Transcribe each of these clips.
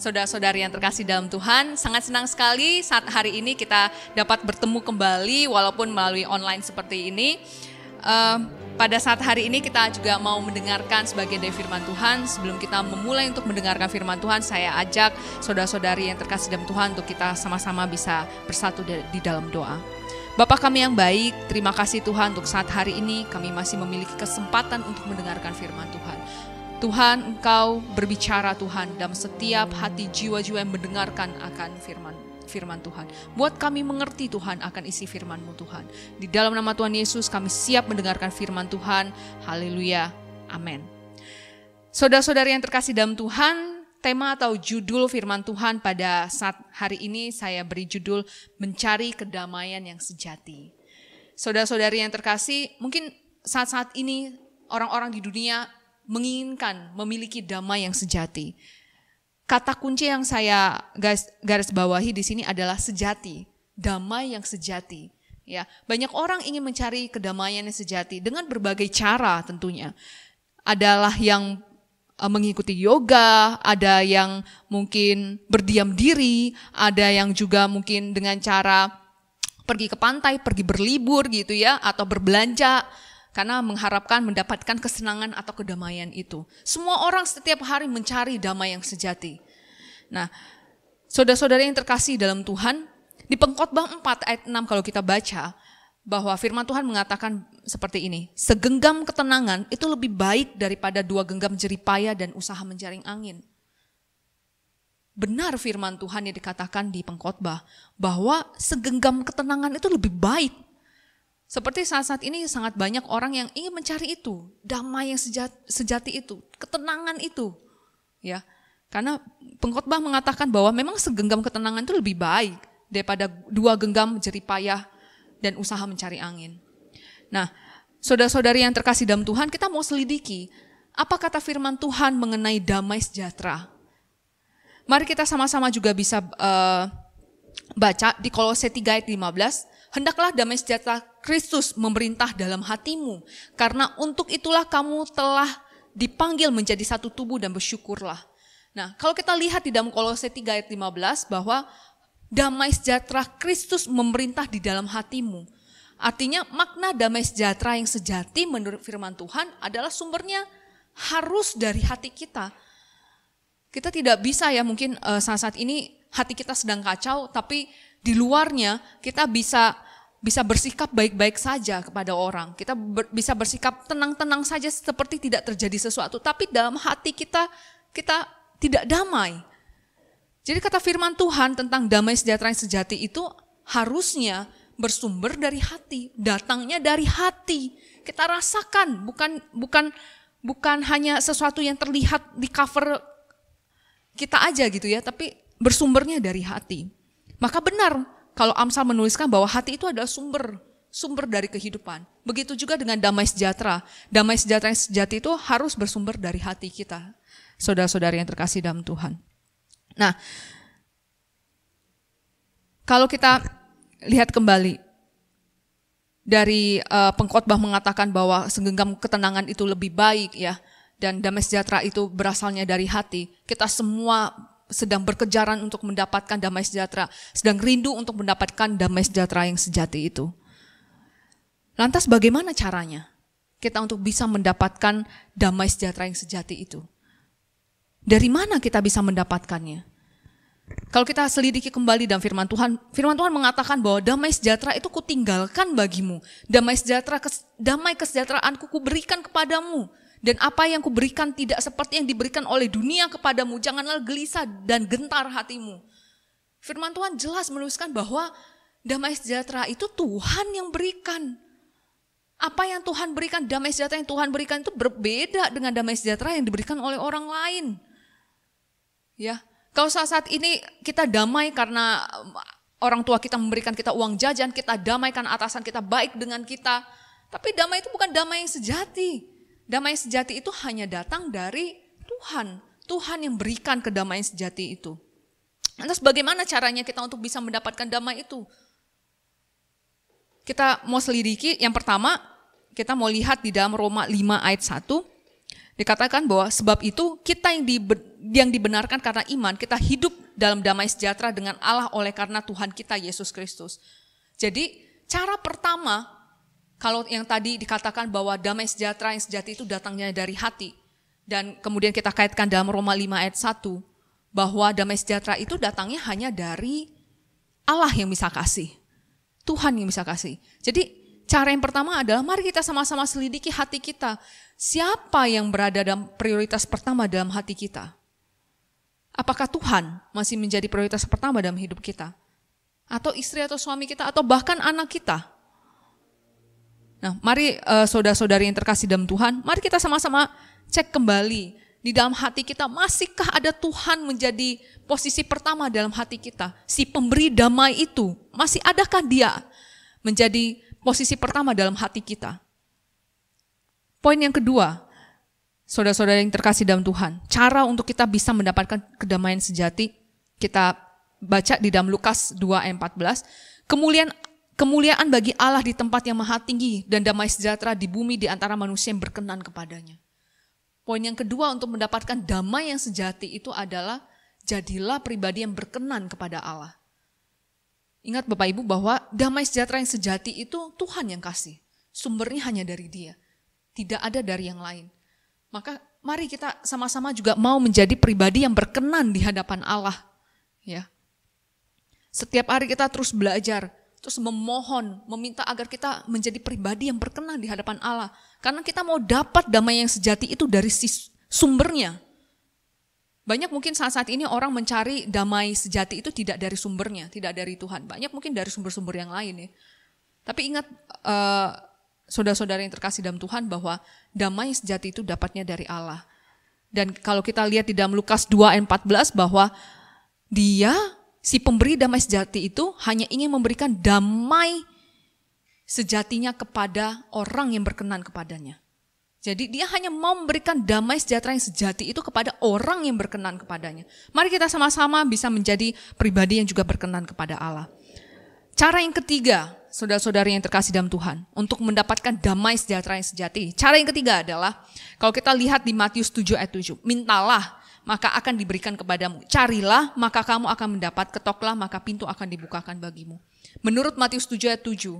Saudara-saudari yang terkasih dalam Tuhan, sangat senang sekali saat hari ini kita dapat bertemu kembali walaupun melalui online seperti ini. Pada saat hari ini kita juga mau mendengarkan sebagian dari firman Tuhan. Sebelum kita memulai untuk mendengarkan firman Tuhan, saya ajak saudara-saudari yang terkasih dalam Tuhan untuk kita sama-sama bisa bersatu di dalam doa. Bapa kami yang baik, terima kasih Tuhan untuk saat hari ini kami masih memiliki kesempatan untuk mendengarkan firman Tuhan. Tuhan, Engkau berbicara Tuhan dalam setiap hati jiwa-jiwa yang mendengarkan akan firman Tuhan. Buat kami mengerti Tuhan akan isi firman-Mu Tuhan. Di dalam nama Tuhan Yesus kami siap mendengarkan firman Tuhan. Haleluya. Amin. Saudara-saudari yang terkasih dalam Tuhan, tema atau judul firman Tuhan pada saat hari ini saya beri judul Mencari Kedamaian yang Sejati. Saudara-saudari yang terkasih, mungkin saat-saat ini orang-orang di dunia menginginkan memiliki damai yang sejati. Kata kunci yang saya garis bawahi di sini adalah sejati, damai yang sejati. Ya, banyak orang ingin mencari kedamaian yang sejati dengan berbagai cara tentunya. Adalah yang mengikuti yoga, ada yang mungkin berdiam diri, ada yang juga mungkin dengan cara pergi ke pantai, pergi berlibur gitu ya, atau berbelanja. Karena mengharapkan mendapatkan kesenangan atau kedamaian itu. Semua orang setiap hari mencari damai yang sejati. Nah, saudara-saudara yang terkasih dalam Tuhan, di Pengkhotbah 4 ayat 6 kalau kita baca, bahwa firman Tuhan mengatakan seperti ini, segenggam ketenangan itu lebih baik daripada 2 genggam jeripaya dan usaha menjaring angin. Benar firman Tuhan yang dikatakan di Pengkhotbah, bahwa segenggam ketenangan itu lebih baik. Seperti saat-saat ini sangat banyak orang yang ingin mencari itu, damai yang sejati itu, ketenangan itu. Ya, karena Pengkhotbah mengatakan bahwa memang segenggam ketenangan itu lebih baik daripada 2 genggam jeripayah dan usaha mencari angin. Nah, saudara-saudari yang terkasih dalam Tuhan, kita mau selidiki apa kata firman Tuhan mengenai damai sejahtera. Mari kita sama-sama juga bisa baca di Kolose 3 ayat 15. Hendaklah damai sejahtera Kristus memerintah dalam hatimu, karena untuk itulah kamu telah dipanggil menjadi satu tubuh dan bersyukurlah. Nah, kalau kita lihat di dalam Kolose 3 ayat 15 bahwa damai sejahtera Kristus memerintah di dalam hatimu. Artinya makna damai sejahtera yang sejati menurut firman Tuhan adalah sumbernya harus dari hati kita. Kita tidak bisa ya mungkin saat ini hati kita sedang kacau, tapi di luarnya kita bisa bersikap baik-baik saja kepada orang. Kita bisa bersikap tenang-tenang saja seperti tidak terjadi sesuatu. Tapi dalam hati kita tidak damai. Jadi kata firman Tuhan tentang damai sejahtera yang sejati itu harusnya bersumber dari hati. Datangnya dari hati. Kita rasakan, bukan hanya sesuatu yang terlihat di cover kita aja gitu ya. Tapi bersumbernya dari hati. Maka benar kalau Amsal menuliskan bahwa hati itu adalah sumber dari kehidupan. Begitu juga dengan damai sejahtera. Damai sejahtera yang sejati itu harus bersumber dari hati kita. Saudara-saudari yang terkasih dalam Tuhan. Nah, kalau kita lihat kembali dari Pengkhotbah mengatakan bahwa segenggam ketenangan itu lebih baik ya. Dan damai sejahtera itu berasalnya dari hati. Kita semua sedang berkejaran untuk mendapatkan damai sejahtera, sedang rindu untuk mendapatkan damai sejahtera yang sejati itu. Lantas bagaimana caranya kita untuk bisa mendapatkan damai sejahtera yang sejati itu? Dari mana kita bisa mendapatkannya? Kalau kita selidiki kembali dalam firman Tuhan mengatakan bahwa damai sejahtera itu kutinggalkan bagimu. Damai kesejahteraanku kuberikan kepadamu. Dan apa yang kuberikan tidak seperti yang diberikan oleh dunia kepadamu. Janganlah gelisah dan gentar hatimu. Firman Tuhan jelas menuliskan bahwa damai sejahtera itu Tuhan yang berikan. Apa yang Tuhan berikan, damai sejahtera yang Tuhan berikan itu berbeda dengan damai sejahtera yang diberikan oleh orang lain. Ya, kalau saat ini kita damai karena orang tua kita memberikan kita uang jajan, kita damai karena atasan kita baik dengan kita. Tapi damai itu bukan damai yang sejati. Damai sejati itu hanya datang dari Tuhan. Tuhan yang berikan kedamaian sejati itu. Lantas bagaimana caranya kita untuk bisa mendapatkan damai itu? Kita mau selidiki, yang pertama kita mau lihat di dalam Roma 5 ayat 1. Dikatakan bahwa sebab itu kita yang dibenarkan karena iman, kita hidup dalam damai sejahtera dengan Allah oleh karena Tuhan kita Yesus Kristus. Jadi cara pertama, kalau yang tadi dikatakan bahwa damai sejahtera yang sejati itu datangnya dari hati, dan kemudian kita kaitkan dalam Roma 5 ayat 1, bahwa damai sejahtera itu datangnya hanya dari Allah yang bisa kasih, Tuhan yang bisa kasih. Jadi cara yang pertama adalah mari kita sama-sama selidiki hati kita. Siapa yang berada dalam prioritas pertama dalam hati kita? Apakah Tuhan masih menjadi prioritas pertama dalam hidup kita? Atau istri atau suami kita atau bahkan anak kita? Nah, mari saudara-saudari yang terkasih dalam Tuhan, mari kita sama-sama cek kembali di dalam hati kita, masihkah ada Tuhan menjadi posisi pertama dalam hati kita? Si pemberi damai itu, masih adakah dia menjadi posisi pertama dalam hati kita? Poin yang kedua, saudara-saudara yang terkasih dalam Tuhan, cara untuk kita bisa mendapatkan kedamaian sejati, kita baca di dalam Lukas 2 ayat 14, kemuliaan bagi Allah di tempat yang maha tinggi dan damai sejahtera di bumi di antara manusia yang berkenan kepadanya. Poin yang kedua untuk mendapatkan damai yang sejati itu adalah jadilah pribadi yang berkenan kepada Allah. Ingat Bapak Ibu bahwa damai sejahtera yang sejati itu Tuhan yang kasih. Sumbernya hanya dari Dia. Tidak ada dari yang lain. Maka mari kita sama-sama juga mau menjadi pribadi yang berkenan di hadapan Allah. Ya. Setiap hari kita terus belajar, terus memohon, meminta agar kita menjadi pribadi yang berkenan di hadapan Allah. Karena kita mau dapat damai yang sejati itu dari sumbernya. Banyak mungkin saat-saat ini orang mencari damai sejati itu tidak dari sumbernya, tidak dari Tuhan. Banyak mungkin dari sumber-sumber yang lain ya. Tapi ingat saudara-saudara yang terkasih dalam Tuhan bahwa damai sejati itu dapatnya dari Allah. Dan kalau kita lihat di dalam Lukas 2 ayat 14 bahwa Dia, si pemberi damai sejati itu hanya ingin memberikan damai sejatinya kepada orang yang berkenan kepadanya. Jadi dia hanya mau memberikan damai sejahtera yang sejati itu kepada orang yang berkenan kepadanya. Mari kita sama-sama bisa menjadi pribadi yang juga berkenan kepada Allah. Cara yang ketiga, saudara-saudari yang terkasih dalam Tuhan, untuk mendapatkan damai sejahtera yang sejati. Cara yang ketiga adalah, kalau kita lihat di Matius 7 ayat 7, mintalah maka akan diberikan kepadamu. Carilah maka kamu akan mendapat, ketoklah maka pintu akan dibukakan bagimu. Menurut Matius 7 ayat 7,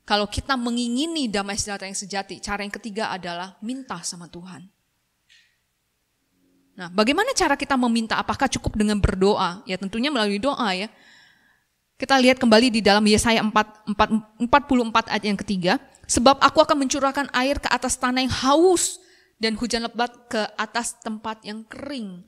kalau kita mengingini damai sejahtera yang sejati, cara yang ketiga adalah minta sama Tuhan. Nah, bagaimana cara kita meminta? Apakah cukup dengan berdoa? Ya tentunya melalui doa ya. Kita lihat kembali di dalam Yesaya 44 ayat yang ketiga. Sebab aku akan mencurahkan air ke atas tanah yang haus dan hujan lebat ke atas tempat yang kering.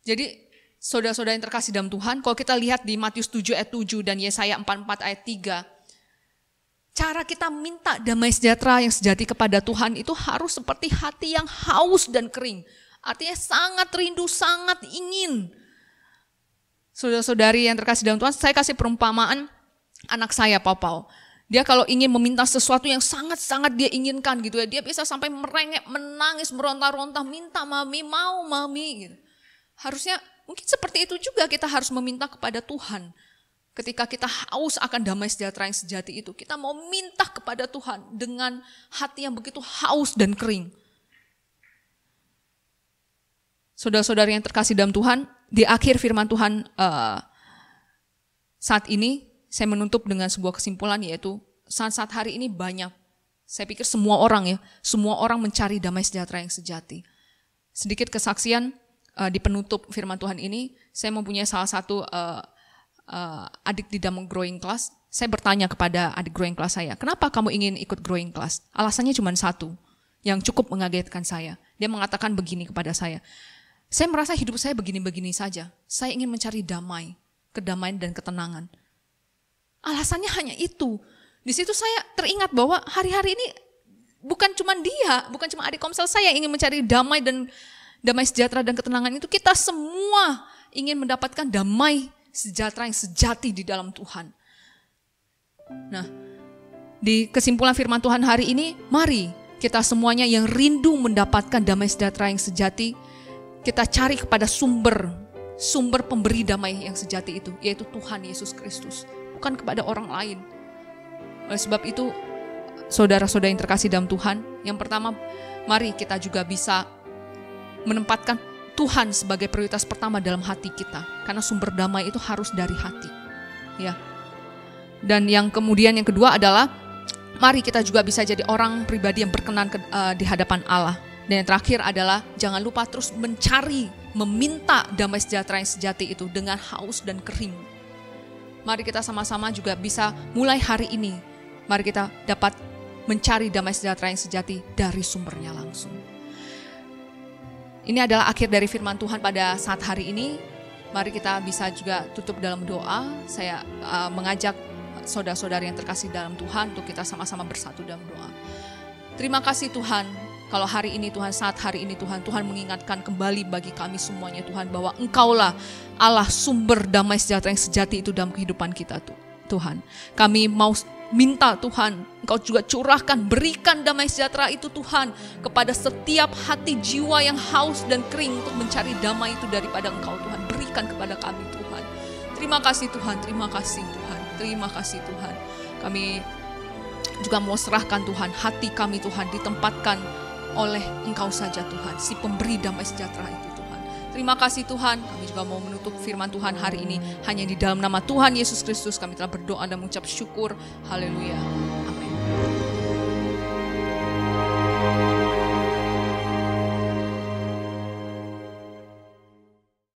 Jadi saudara-saudara yang terkasih dalam Tuhan, kalau kita lihat di Matius 7 ayat 7 dan Yesaya 44 ayat 3, cara kita minta damai sejahtera yang sejati kepada Tuhan itu harus seperti hati yang haus dan kering. Artinya sangat rindu, sangat ingin. Saudara-saudari yang terkasih dalam Tuhan, saya kasih perumpamaan anak saya, Pau. Dia kalau ingin meminta sesuatu yang sangat-sangat dia inginkan gitu ya, dia bisa sampai merengek, menangis, meronta-ronta, minta mami, mau mami gitu. Harusnya mungkin seperti itu juga kita harus meminta kepada Tuhan. Ketika kita haus akan damai sejahtera yang sejati itu, kita mau minta kepada Tuhan dengan hati yang begitu haus dan kering. Saudara-saudara yang terkasih dalam Tuhan, di akhir firman Tuhan saat ini, saya menutup dengan sebuah kesimpulan, yaitu saat-saat hari ini banyak, saya pikir semua orang mencari damai sejahtera yang sejati. Sedikit kesaksian di penutup firman Tuhan ini, saya mempunyai salah satu adik di dalam growing class. Saya bertanya kepada adik growing class saya, kenapa kamu ingin ikut growing class? Alasannya cuma satu, yang cukup mengagetkan saya. Dia mengatakan begini kepada saya merasa hidup saya begini-begini saja. Saya ingin mencari damai, kedamaian dan ketenangan. Alasannya hanya itu. Di situ saya teringat bahwa hari-hari ini bukan cuma dia, bukan cuma adik komsel saya yang ingin mencari damai dan damai sejahtera dan ketenangan itu. Kita semua ingin mendapatkan damai sejahtera yang sejati di dalam Tuhan. Nah, di kesimpulan firman Tuhan hari ini, mari kita semuanya yang rindu mendapatkan damai sejahtera yang sejati, kita cari kepada sumber pemberi damai yang sejati itu, yaitu Tuhan Yesus Kristus, bukan kepada orang lain. Oleh sebab itu, saudara-saudara yang terkasih dalam Tuhan, yang pertama, mari kita juga bisa menempatkan Tuhan sebagai prioritas pertama dalam hati kita, karena sumber damai itu harus dari hati, ya. Dan yang kemudian yang kedua adalah mari kita juga bisa jadi orang pribadi yang berkenan di hadapan Allah. Dan yang terakhir adalah jangan lupa terus mencari, meminta damai sejahtera yang sejati itu dengan haus dan kering. Mari kita sama-sama juga bisa mulai hari ini, mari kita dapat mencari damai sejahtera yang sejati dari sumbernya langsung. Ini adalah akhir dari firman Tuhan pada saat hari ini. Mari kita bisa juga tutup dalam doa. Saya mengajak saudara-saudari yang terkasih dalam Tuhan untuk kita sama-sama bersatu dalam doa. Terima kasih Tuhan, kalau hari ini Tuhan, saat hari ini Tuhan, Tuhan mengingatkan kembali bagi kami semuanya Tuhan, bahwa Engkaulah Allah sumber damai sejahtera yang sejati itu dalam kehidupan kita Tuhan. Kami mau minta Tuhan, Engkau juga curahkan, berikan damai sejahtera itu Tuhan kepada setiap hati jiwa yang haus dan kering untuk mencari damai itu daripada Engkau Tuhan. Berikan kepada kami Tuhan. Terima kasih Tuhan, terima kasih Tuhan, terima kasih Tuhan. Kami juga mau serahkan Tuhan, hati kami Tuhan ditempatkan oleh Engkau saja Tuhan, si pemberi damai sejahtera itu Tuhan. Terima kasih Tuhan, kami juga mau menutup firman Tuhan hari ini hanya di dalam nama Tuhan Yesus Kristus kami telah berdoa dan mengucap syukur. Haleluya. Amin.